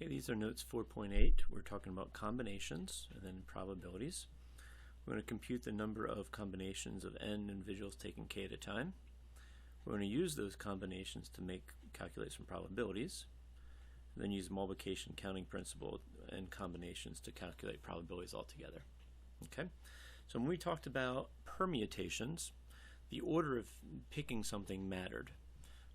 Okay, these are notes 4.8. We're talking about combinations and then probabilities. We're going to compute the number of combinations of n individuals taking k at a time. We're going to use those combinations to calculate some probabilities, and then use multiplication counting principle and combinations to calculate probabilities altogether. Okay, so when we talked about permutations, the order of picking something mattered.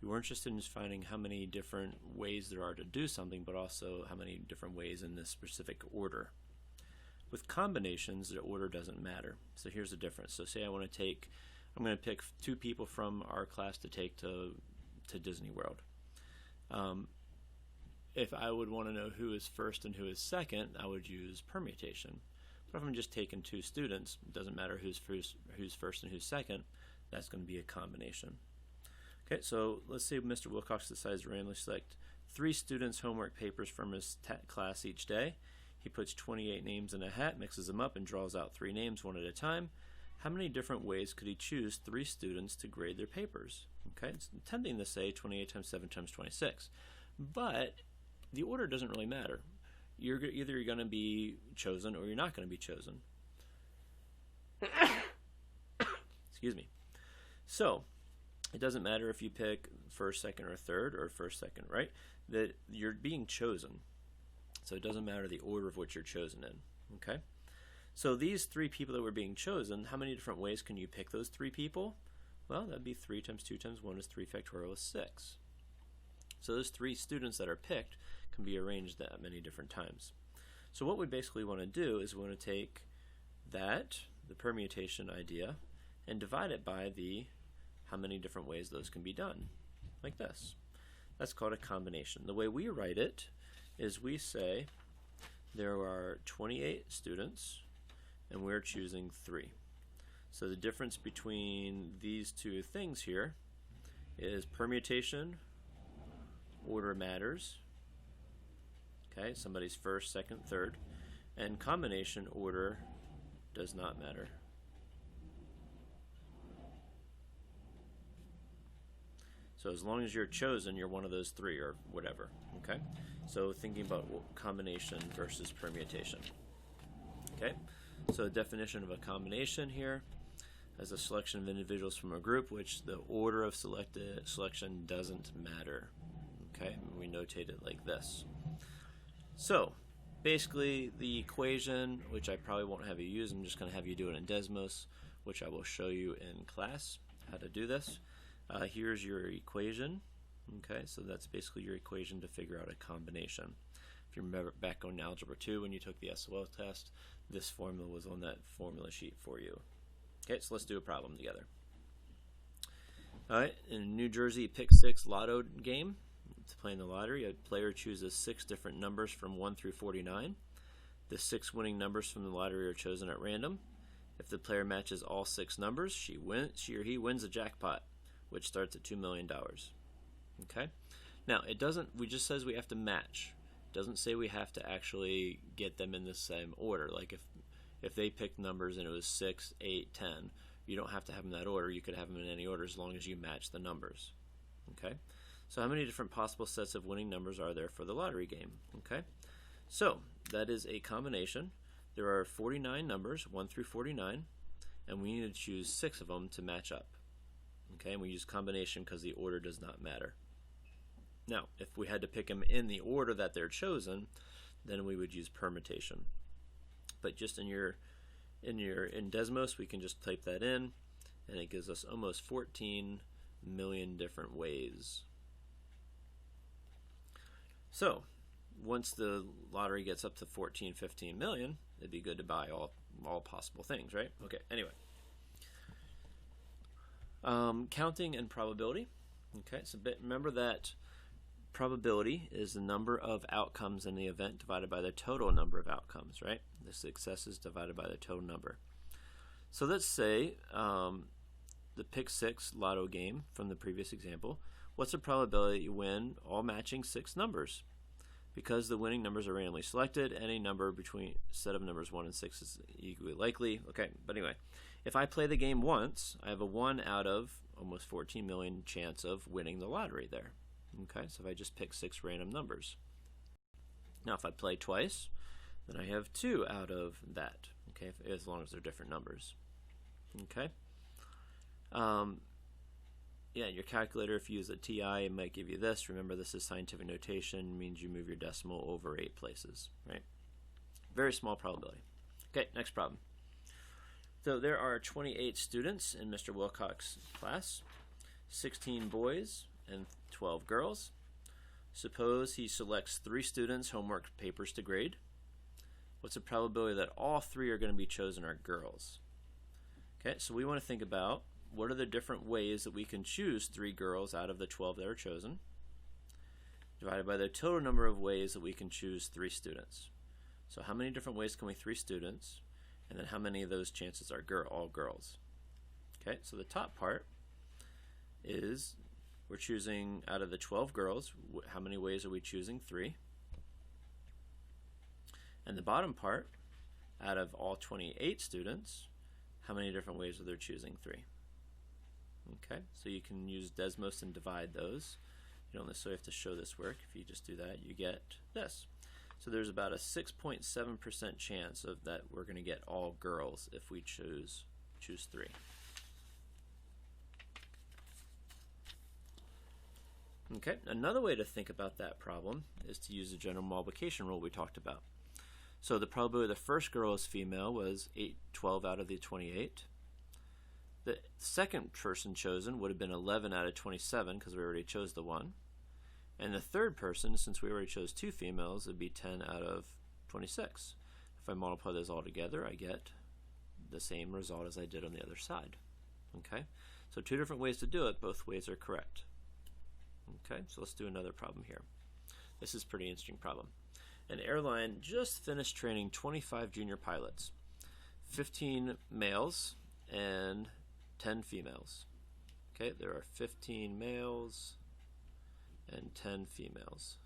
We were interested in just finding how many different ways there are to do something, but also how many different ways in this specific order. With combinations, the order doesn't matter. So here's the difference. So say I'm going to pick 2 people from our class to take to Disney World. If I would want to know who is first and who is second, I would use permutation. But if I'm just taking 2 students, it doesn't matter who's first and who's second, that's going to be a combination. Okay, so let's say Mr. Wilcox decides to randomly select 3 students' homework papers from his class each day. He puts 28 names in a hat, mixes them up, and draws out 3 names one at a time. How many different ways could he choose 3 students to grade their papers? Okay, it's tempting to say 28 times 7 times 26, but the order doesn't really matter. Either you're going to be chosen or you're not going to be chosen. Excuse me. So it doesn't matter if you pick first, second, or third, or first, second, right? That you're being chosen. So it doesn't matter the order of which you're chosen in. Okay? So these 3 people that were being chosen, how many different ways can you pick those 3 people? Well, that'd be 3 times 2 times 1 is 3 factorial is 6. So those 3 students that are picked can be arranged that many different times. So what we basically want to do is we want to take that, the permutation idea, and divide it by the how many different ways those can be done, like this. That's called a combination. The way we write it is we say there are 28 students and we're choosing 3. So the difference between these 2 things here is permutation, order matters. Okay, somebody's first, second, third, and combination order does not matter. So as long as you're chosen, you're one of those 3 or whatever, okay? So thinking about combination versus permutation. Okay, so the definition of a combination here as a selection of individuals from a group which the order of selection doesn't matter. Okay, we notate it like this. So basically the equation, which I probably won't have you use, I'm just going to have you do it in Desmos, which I will show you in class how to do this. Here's your equation. Okay, so that's basically your equation to figure out a combination. If you remember back on Algebra 2 when you took the SOL test, this formula was on that formula sheet for you. Okay, so let's do a problem together. Alright, in New Jersey Pick 6 Lotto game, to play in the lottery, a player chooses 6 different numbers from 1 through 49. The 6 winning numbers from the lottery are chosen at random. If the player matches all 6 numbers, she or he wins the jackpot, which starts at $2 million. Okay? Now, we just says we have to match. It doesn't say we have to actually get them in the same order. Like if they picked numbers and it was 6, 8, 10, you don't have to have them in that order. You could have them in any order as long as you match the numbers. Okay? So how many different possible sets of winning numbers are there for the lottery game? Okay? So that is a combination. There are 49 numbers, 1 through 49, and we need to choose 6 of them to match up. Okay, and we use combination because the order does not matter. Now, if we had to pick them in the order that they're chosen, then we would use permutation. But just in Desmos, we can just type that in, and it gives us almost 14 million different ways. So, once the lottery gets up to 14, 15 million, it'd be good to buy all possible things, right? Okay, anyway. Counting and probability. Okay, so remember that probability is the number of outcomes in the event divided by the total number of outcomes, right? The successes divided by the total number. So let's say the Pick 6 Lotto game from the previous example. What's the probability you win all matching 6 numbers? Because the winning numbers are randomly selected, any number between set of numbers 1 and 6 is equally likely. Okay, but anyway, if I play the game once, I have a 1 out of almost 14 million chance of winning the lottery there. Okay, so if I just pick 6 random numbers. Now if I play twice, then I have 2 out of that, okay, as long as they're different numbers. Okay. Yeah, your calculator, if you use a TI, it might give you this. Remember, this is scientific notation, means you move your decimal over 8 places, right? Very small probability. Okay, next problem. So there are 28 students in Mr. Wilcox's class, 16 boys and 12 girls. Suppose he selects 3 students' homework papers to grade. What's the probability that all 3 are going to be chosen are girls? Okay, so we want to think about what are the different ways that we can choose 3 girls out of the 12 that are chosen, divided by the total number of ways that we can choose 3 students. So how many different ways can we 3 students, and then how many of those chances are all girls? Okay, so the top part is we're choosing out of the 12 girls, how many ways are we choosing? 3. And the bottom part, out of all 28 students, how many different ways are they choosing? 3. Okay, so you can use Desmos and divide those. You don't necessarily have to show this work. If you just do that, you get this. So there's about a 6.7% chance of that we're going to get all girls if we choose 3. Okay, another way to think about that problem is to use the general multiplication rule we talked about. So the probability the first girl is female was 12 out of the 28. The second person chosen would have been 11 out of 27 because we already chose the 1. And the third person, since we already chose 2 females, would be 10 out of 26. If I multiply those all together, I get the same result as I did on the other side. Okay, so 2 different ways to do it. Both ways are correct. Okay, so let's do another problem here. This is a pretty interesting problem. An airline just finished training 25 junior pilots, 15 males and 10 females. Okay, there are 15 males and 10 females.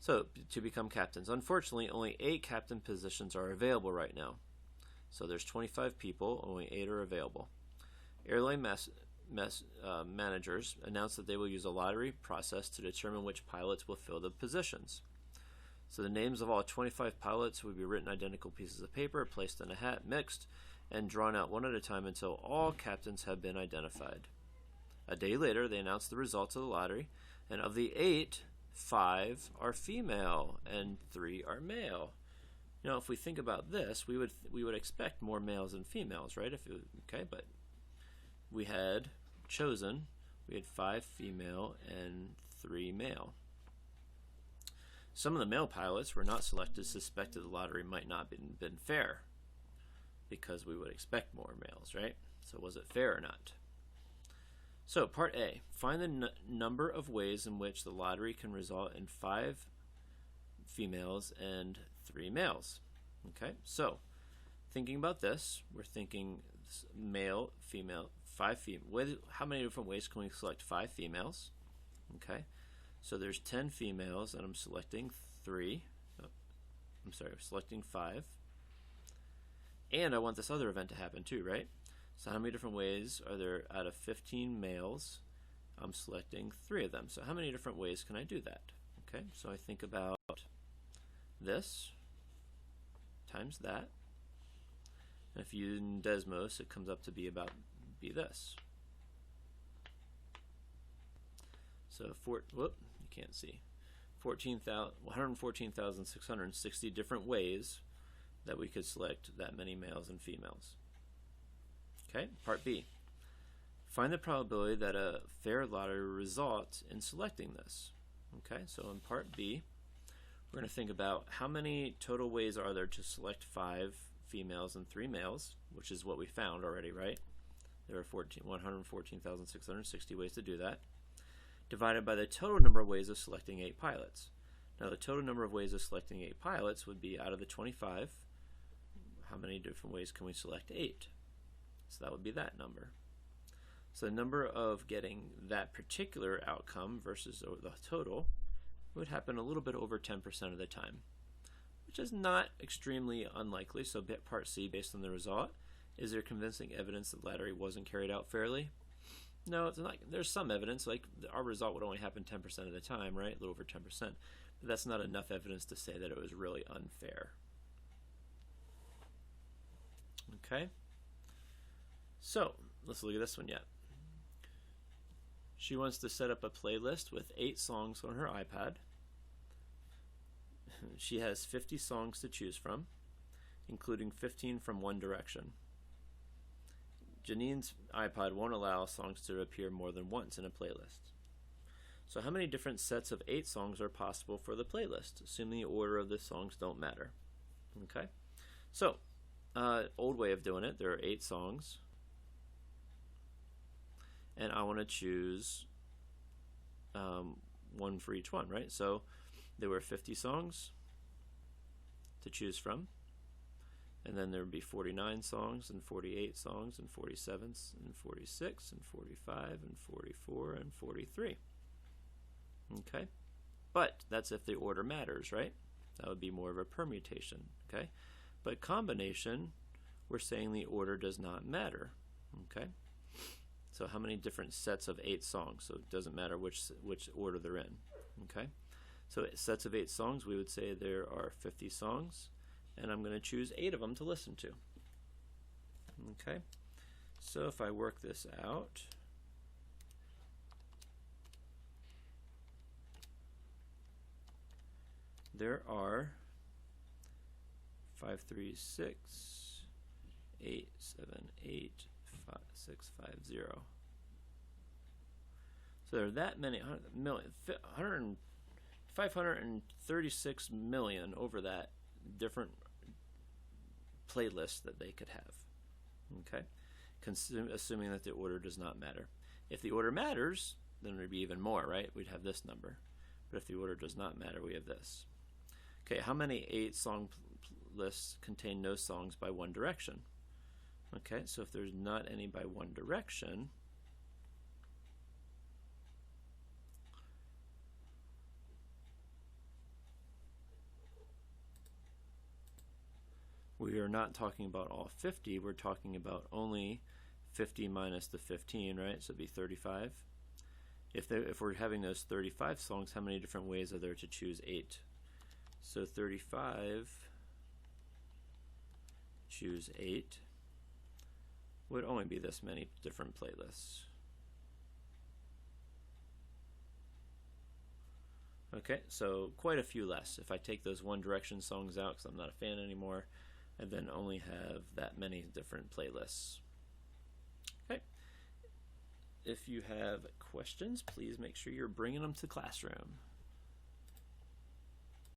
So, to become captains. Unfortunately, only 8 captain positions are available right now. So there's 25 people, only 8 are available. Airline managers announced that they will use a lottery process to determine which pilots will fill the positions. So the names of all 25 pilots would be written identical pieces of paper, placed in a hat, mixed, and drawn out one at a time until all captains have been identified. A day later, they announced the results of the lottery, and of the 8, 5 are female and 3 are male. Now, if we think about this, we would expect more males than females, right? But we had 5 female and 3 male. Some of the male pilots were not selected, suspected the lottery might not have been fair, because we would expect more males, right? So was it fair or not? So part A, find the number of ways in which the lottery can result in 5 females and 3 males. Okay, so thinking about this, we're thinking male, female, 5 female. How many different ways can we select 5 females? Okay, so there's 10 females, and I'm selecting 3. I'm selecting 5. And I want this other event to happen too, right? So how many different ways are there out of 15 males? I'm selecting 3 of them. So how many different ways can I do that? Okay, so I think about this times that. And if you use Desmos, it comes up to be this. So you can't see. 114,660 different ways that we could select that many males and females. Okay, part B. Find the probability that a fair lottery results in selecting this. Okay, so in part B, we're going to think about how many total ways are there to select 5 females and 3 males, which is what we found already, right? There are 114,660 ways to do that, divided by the total number of ways of selecting 8 pilots. Now the total number of ways of selecting 8 pilots would be out of the 25, how many different ways can we select? 8. So that would be that number. So the number of getting that particular outcome versus the total would happen a little bit over 10% of the time, which is not extremely unlikely. So part C, based on the result, is there convincing evidence that the lottery wasn't carried out fairly? No, it's not. There's some evidence, like our result would only happen 10% of the time, right? A little over 10%. But that's not enough evidence to say that it was really unfair. Okay? So, let's look at this one yet. She wants to set up a playlist with 8 songs on her iPad. She has 50 songs to choose from, including 15 from One Direction. Janine's iPod won't allow songs to appear more than once in a playlist. So how many different sets of 8 songs are possible for the playlist, assuming the order of the songs don't matter? Okay, so old way of doing it, there are 8 songs, and I want to choose one for each one, right? So there were 50 songs to choose from. And then there would be 49 songs, and 48 songs, and 47, and 46, and 45, and 44, and 43. Okay? But that's if the order matters, right? That would be more of a permutation, okay? But combination, we're saying the order does not matter, okay? So how many different sets of 8 songs? So it doesn't matter which order they're in, okay? So sets of 8 songs, we would say there are 50 songs, and I'm going to choose 8 of them to listen to. Okay, so if I work this out, there are 5, 3, 6, 8, 7, 8, 5, 6, 5, 0. So there are that many, 536 million over that different playlists that they could have. Okay, assuming that the order does not matter. If the order matters, then it would be even more, right? We'd have this number. But if the order does not matter, we have this. Okay, how many 8-song lists contain no songs by One Direction? Okay, so if there's not any by One Direction, we are not talking about all 50, we're talking about only 50 minus the 15, right? So it'd be 35. If we're having those 35 songs, how many different ways are there to choose 8? So 35, choose 8, would only be this many different playlists. Okay, so quite a few less. If I take those One Direction songs out because I'm not a fan anymore, and then only have that many different playlists. Okay. If you have questions, please make sure you're bringing them to Classroom.